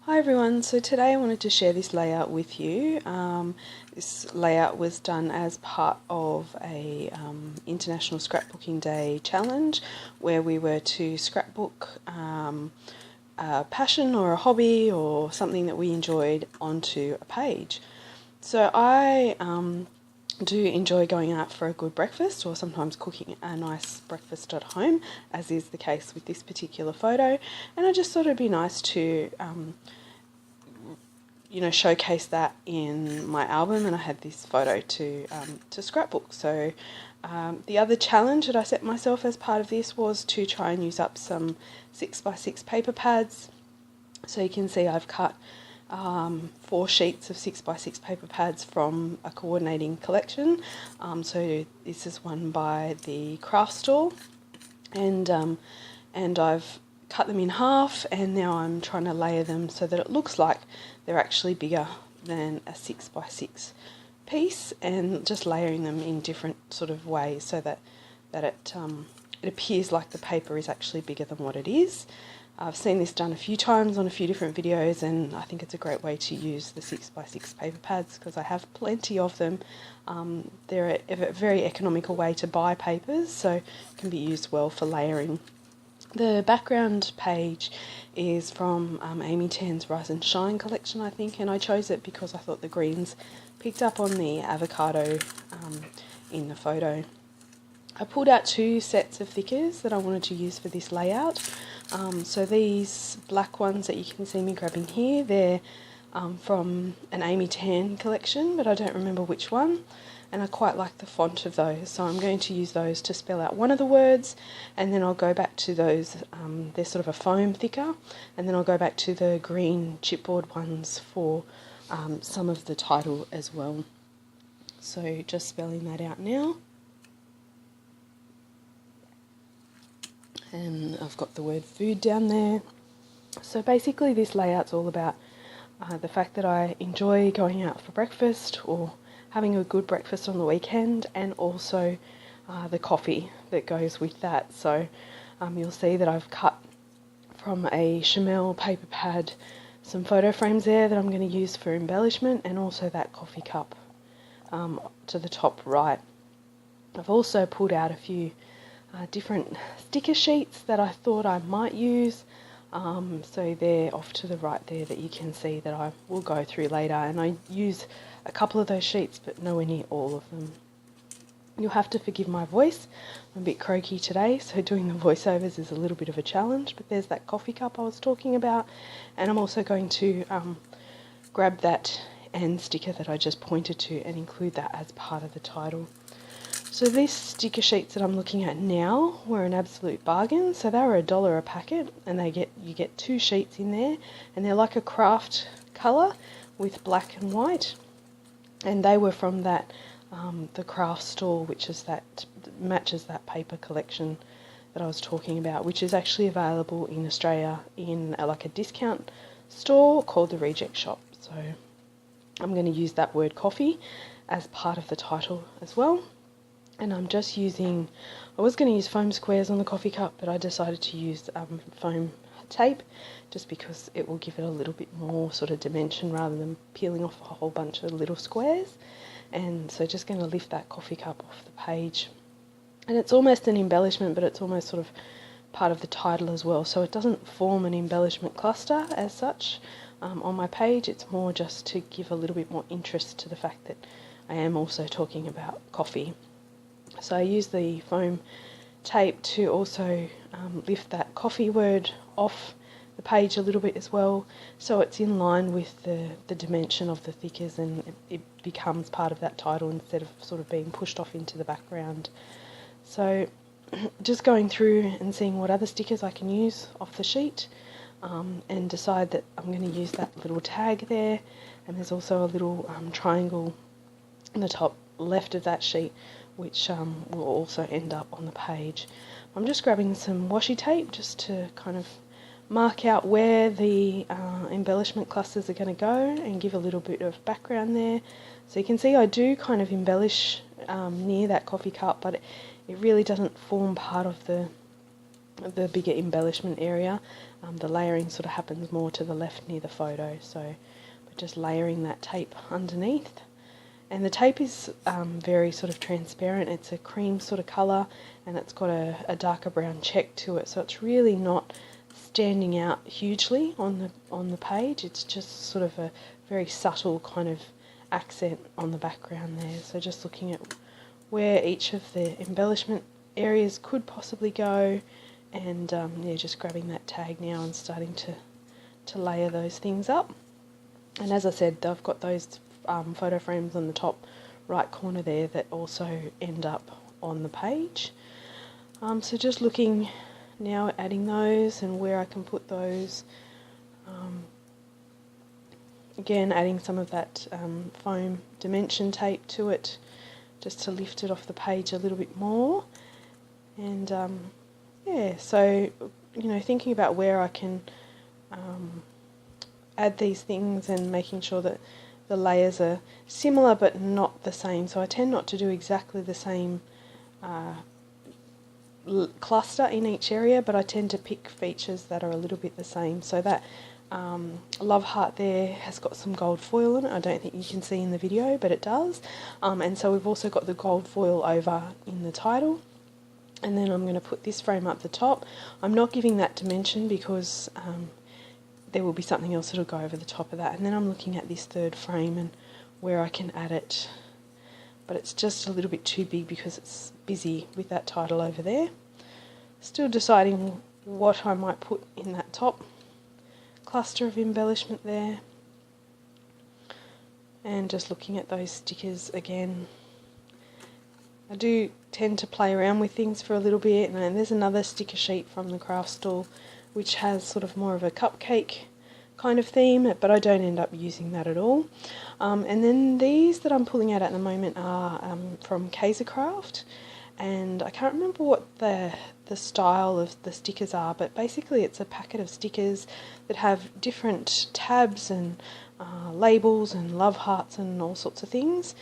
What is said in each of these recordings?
Hi everyone, so today I wanted to share this layout with you. This layout was done as part of a International Scrapbooking Day challenge where we were to scrapbook a passion or a hobby or something that we enjoyed onto a page. So I do enjoy going out for a good breakfast or sometimes cooking a nice breakfast at home, as is the case with this particular photo, and I just thought it'd be nice to showcase that in my album, and I had this photo to scrapbook. So the other challenge that I set myself as part of this was to try and use up some 6x6 paper pads. So you can see I've cut 4 sheets of 6x6 paper pads from a coordinating collection. So this is one by the craft store, and I've cut them in half, and now I'm trying to layer them so that it looks like they're actually bigger than a 6x6 piece, and just layering them in different sort of ways so that it appears like the paper is actually bigger than what it is. I've seen this done a few times on a few different videos, and I think it's a great way to use the 6x6 paper pads because I have plenty of them. They're a very economical way to buy papers, so can be used well for layering. The background page is from Amy Tan's Rise and Shine collection, I think, and I chose it because I thought the greens picked up on the avocado in the photo. I pulled out 2 sets of thickers that I wanted to use for this layout. So these black ones that you can see me grabbing here, they're from an Amy Tan collection, but I don't remember which one, and I quite like the font of those, so I'm going to use those to spell out one of the words, and then I'll go back to those, they're sort of a foam thicker, and then I'll go back to the green chipboard ones for some of the title as well. So just spelling that out now. And I've got the word food down there. So basically this layout's all about the fact that I enjoy going out for breakfast or having a good breakfast on the weekend, and also the coffee that goes with that. So you'll see that I've cut from a Chamel paper pad some photo frames there that I'm going to use for embellishment, and also that coffee cup to the top right. I've also pulled out a few different sticker sheets that I thought I might use. So they're off to the right there that you can see that I will go through later, and I use a couple of those sheets but nowhere near all of them. You'll have to forgive my voice, I'm a bit croaky today, so doing the voiceovers is a little bit of a challenge, but there's that coffee cup I was talking about, and I'm also going to grab that end sticker that I just pointed to and include that as part of the title. So these sticker sheets that I'm looking at now were an absolute bargain. So they were $1 a packet, and you get 2 sheets in there, and they're like a craft colour with black and white. And they were from that the craft store, which is matches that paper collection that I was talking about, which is actually available in Australia in like a discount store called the Reject Shop. So I'm going to use that word coffee as part of the title as well. And I'm just using, I was going to use foam squares on the coffee cup, but I decided to use foam tape just because it will give it a little bit more sort of dimension rather than peeling off a whole bunch of little squares. And so just going to lift that coffee cup off the page. And it's almost an embellishment, but it's almost sort of part of the title as well. So it doesn't form an embellishment cluster as such on my page. It's more just to give a little bit more interest to the fact that I am also talking about coffee. So I use the foam tape to also lift that coffee word off the page a little bit as well, so it's in line with the dimension of the thickers, and it becomes part of that title instead of sort of being pushed off into the background. So just going through and seeing what other stickers I can use off the sheet, and decide that I'm going to use that little tag there, and there's also a little triangle in the top left of that sheet which will also end up on the page. I'm just grabbing some washi tape just to kind of mark out where the embellishment clusters are going to go and give a little bit of background there. So you can see I do kind of embellish near that coffee cup, but it really doesn't form part of the the bigger embellishment area. The layering sort of happens more to the left near the photo, so we're just layering that tape underneath. And the tape is very sort of transparent. It's a cream sort of colour, and it's got a darker brown check to it, so it's really not standing out hugely on the page. It's just sort of a very subtle kind of accent on the background there. So just looking at where each of the embellishment areas could possibly go, and yeah, just grabbing that tag now and starting to layer those things up. And as I said, I've got those photo frames on the top right corner there that also end up on the page. So just looking now at adding those and where I can put those. Again, adding some of that foam dimension tape to it just to lift it off the page a little bit more. And yeah, so thinking about where I can add these things and making sure that the layers are similar but not the same. So I tend not to do exactly the same cluster in each area, but I tend to pick features that are a little bit the same. So that love heart there has got some gold foil on it. I don't think you can see in the video, but it does. And so we've also got the gold foil over in the title. And then I'm going to put this frame up the top. I'm not giving that dimension because there will be something else that will go over the top of that. And then I'm looking at this third frame and where I can add it. But it's just a little bit too big because it's busy with that title over there. Still deciding what I might put in that top cluster of embellishment there. And just looking at those stickers again. I do tend to play around with things for a little bit, and there's another sticker sheet from the craft store which has sort of more of a cupcake kind of theme, but I don't end up using that at all. And then these that I'm pulling out at the moment are from Kaisercraft, and I can't remember what the style of the stickers are, but basically it's a packet of stickers that have different tabs and labels and love hearts and all sorts of things.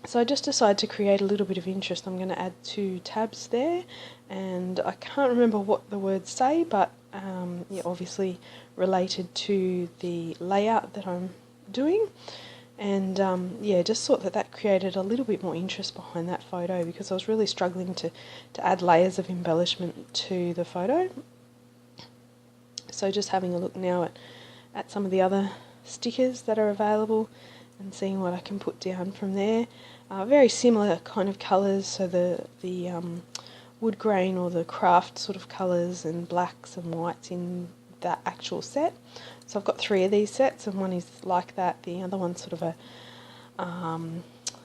So I just decided to create a little bit of interest. I'm going to add 2 tabs there, and I can't remember what the words say, but yeah, obviously related to the layout that I'm doing. And yeah, just thought that created a little bit more interest behind that photo, because I was really struggling to add layers of embellishment to the photo. So just having a look now at some of the other stickers that are available and seeing what I can put down from there. Very similar kind of colours, so the wood grain or the craft sort of colours and blacks and whites in that actual set. So I've got 3 of these sets, and one is like that, the other one's sort of an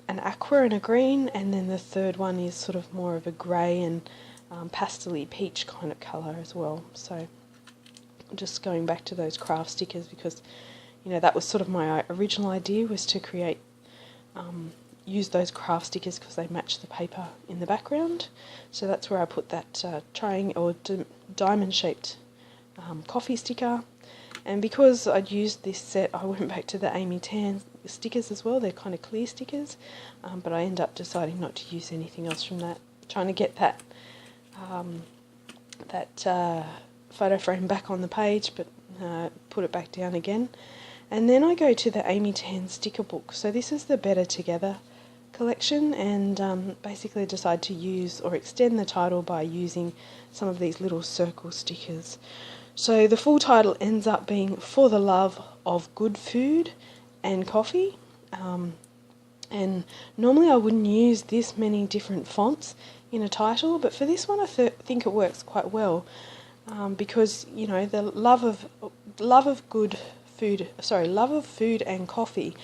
aqua and a green, and then the third one is sort of more of a grey and pastel-y peach kind of colour as well. So just going back to those craft stickers, because that was sort of my original idea, was to create, use those craft stickers because they match the paper in the background. So that's where I put that triangle or diamond-shaped coffee sticker. And because I'd used this set, I went back to the Amy Tan stickers as well. They're kind of clear stickers, but I end up deciding not to use anything else from that. Trying to get that photo frame back on the page, but put it back down again. And then I go to the Amy Tan sticker book. So this is the Better Together collection, and basically I decide to use or extend the title by using some of these little circle stickers. So the full title ends up being For the Love of Good Food and Coffee. And normally I wouldn't use this many different fonts in a title, but for this one I think it works quite well, because the love of food and coffee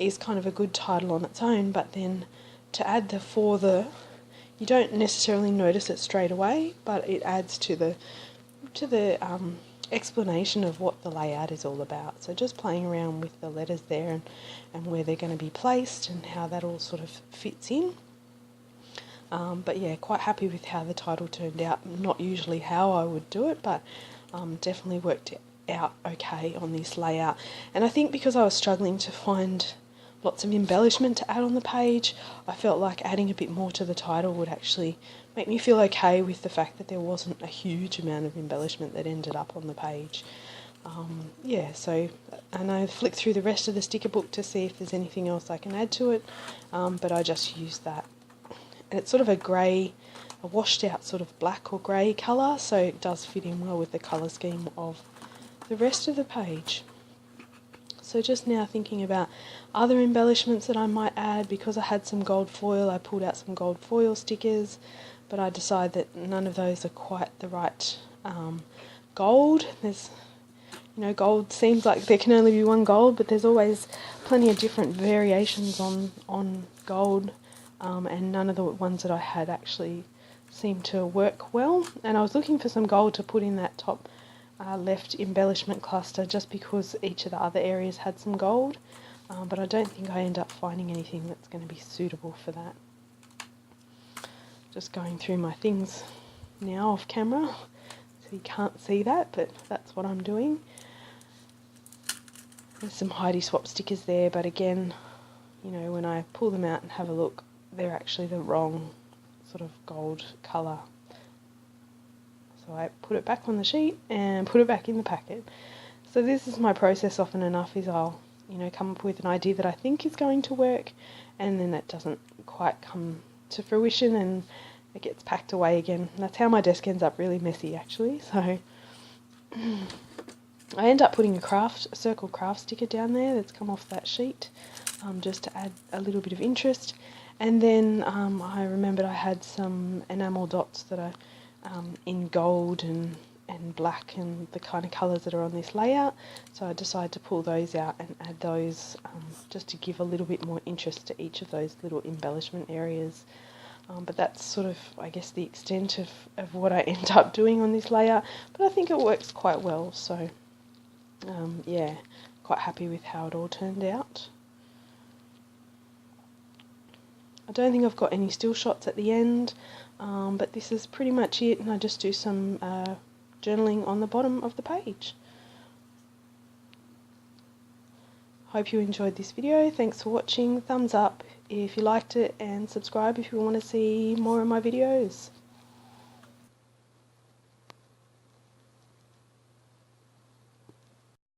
is kind of a good title on its own, but then to add the you don't necessarily notice it straight away, but it adds to the explanation of what the layout is all about. So just playing around with the letters there and where they're going to be placed and how that all sort of fits in. But yeah, quite happy with how the title turned out. Not usually how I would do it, but definitely worked out okay on this layout. And I think because I was struggling to find lots of embellishment to add on the page, I felt like adding a bit more to the title would actually make me feel okay with the fact that there wasn't a huge amount of embellishment that ended up on the page. Yeah, so, and I flick through the rest of the sticker book to see if there's anything else I can add to it, but I just used that. And it's sort of a grey, a washed out sort of black or grey colour, so it does fit in well with the colour scheme of the rest of the page. So just now thinking about other embellishments that I might add. Because I had some gold foil, I pulled out some gold foil stickers, but I decided that none of those are quite the right gold. There's, you know, gold seems like there can only be one gold, but there's always plenty of different variations on gold, and none of the ones that I had actually seemed to work well. And I was looking for some gold to put in that top left embellishment cluster, just because each of the other areas had some gold, but I don't think I end up finding anything that's going to be suitable for that. Just going through my things now off camera, so you can't see that, but that's what I'm doing. There's some Heidi Swap stickers there, but again, you know, when I pull them out and have a look, they're actually the wrong sort of gold colour. So I put it back on the sheet and put it back in the packet. So this is my process often enough, is I'll, you know, come up with an idea that I think is going to work, and then that doesn't quite come to fruition and it gets packed away again. And that's how my desk ends up really messy, actually. So I end up putting a circle craft sticker down there that's come off that sheet, just to add a little bit of interest. And then I remembered I had some enamel dots that are in gold and black and the kind of colours that are on this layout, so I decided to pull those out and add those, just to give a little bit more interest to each of those little embellishment areas. But that's sort of, I guess, the extent of what I end up doing on this layout, but I think it works quite well, so yeah, quite happy with how it all turned out. I don't think I've got any still shots at the end, but this is pretty much it, and I just do some journaling on the bottom of the page. Hope you enjoyed this video. Thanks for watching. Thumbs up if you liked it, and subscribe if you want to see more of my videos.